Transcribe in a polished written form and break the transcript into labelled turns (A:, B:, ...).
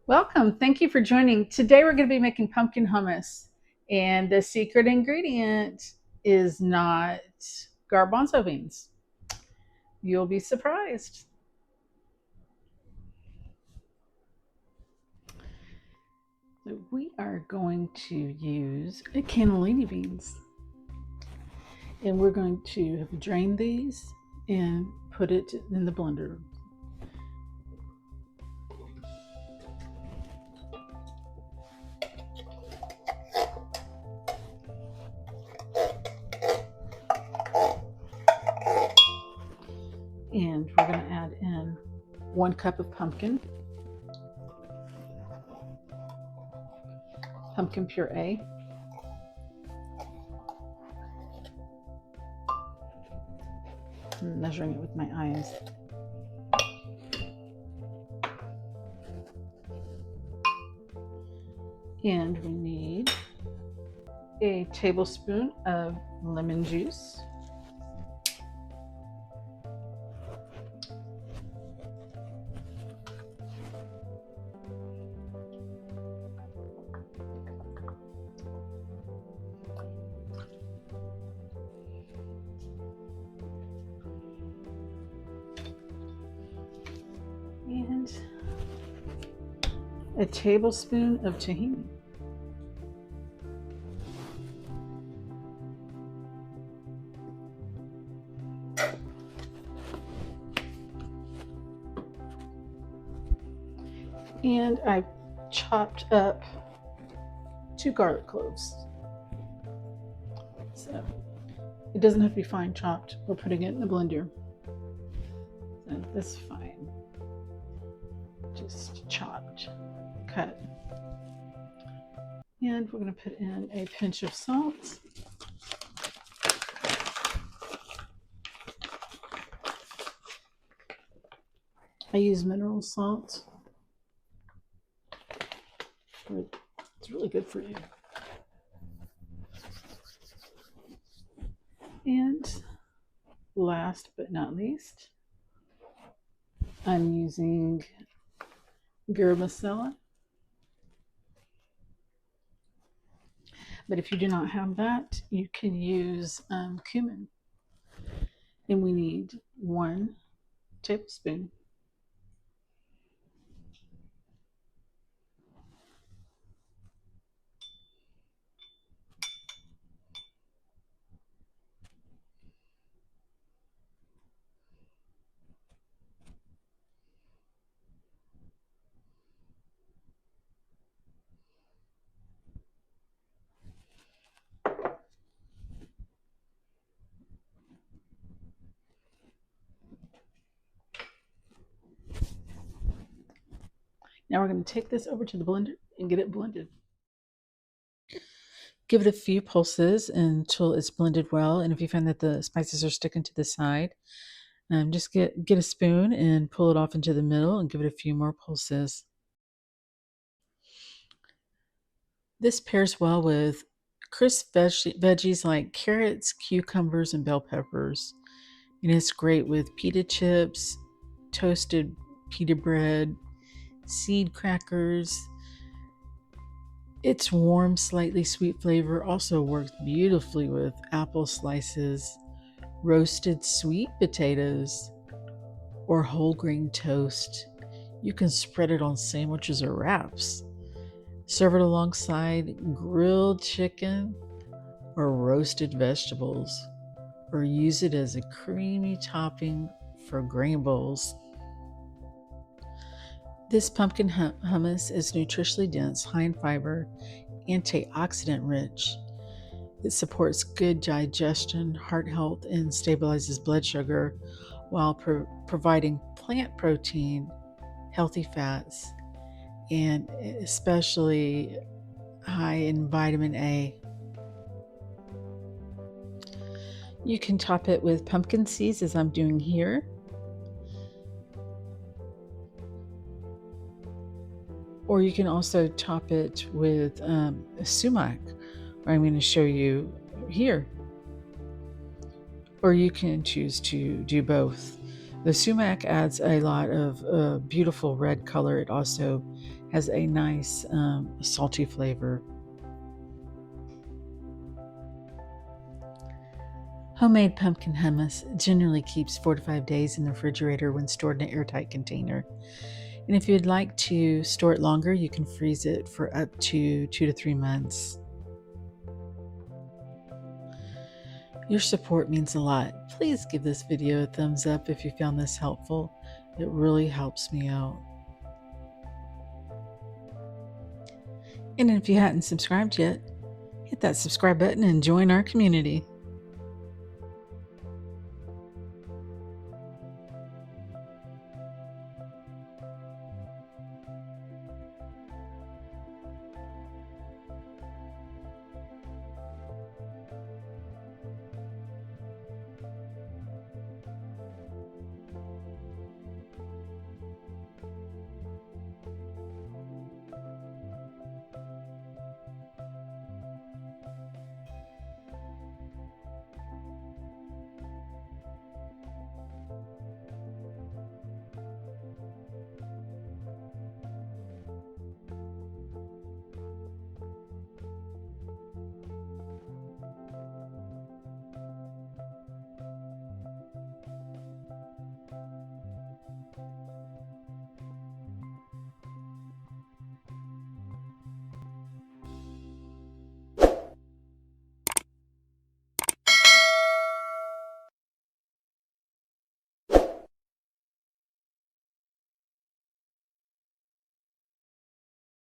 A: Welcome. Thank you for joining. Today we're going to be making pumpkin hummus. And the secret ingredient is not garbanzo beans. You'll be surprised. So we are going to use cannellini beans. And we're going to drain these and put it in the blender. And we're going to add in 1 cup of pumpkin puree. I'm measuring it with my eyes. And we need a tablespoon of lemon juice. And a tablespoon of tahini. And I chopped up 2 garlic cloves. So it doesn't have to be fine chopped. We're putting it in the blender. So that's fine. Just chopped, cut. And we're going to put in a pinch of salt. I use mineral salt. It's really good for you. And last but not least, I'm using garam masala. But if you do not have that, you can use cumin. And we need 1 tablespoon. Now we're going to take this over to the blender and get it blended. Give it a few pulses until it's blended well. And if you find that the spices are sticking to the side, just get a spoon and pull it off into the middle and give it a few more pulses. This pairs well with crisp veggies like carrots, cucumbers, and bell peppers. And it's great with pita chips, toasted pita bread, seed crackers. Its warm, slightly sweet flavor also works beautifully with apple slices, roasted sweet potatoes, or whole grain toast. You can spread it on sandwiches or wraps. Serve it alongside grilled chicken or roasted vegetables, or use it as a creamy topping for grain bowls. This pumpkin hummus is nutritionally dense, high in fiber, antioxidant rich. It supports good digestion, heart health, and stabilizes blood sugar while providing plant protein, healthy fats, and especially high in vitamin A. You can top it with pumpkin seeds, as I'm doing here. Or you can also top it with sumac, or I'm going to show you here. Or you can choose to do both. The sumac adds a lot of beautiful red color. It also has a nice salty flavor. Homemade pumpkin hummus generally keeps 4 to 5 days in the refrigerator when stored in an airtight container. And if you'd like to store it longer, you can freeze it for up to 2 to 3 months. Your support means a lot. Please give this video a thumbs up if you found this helpful. It really helps me out. And if you hadn't subscribed yet, hit that subscribe button and join our community.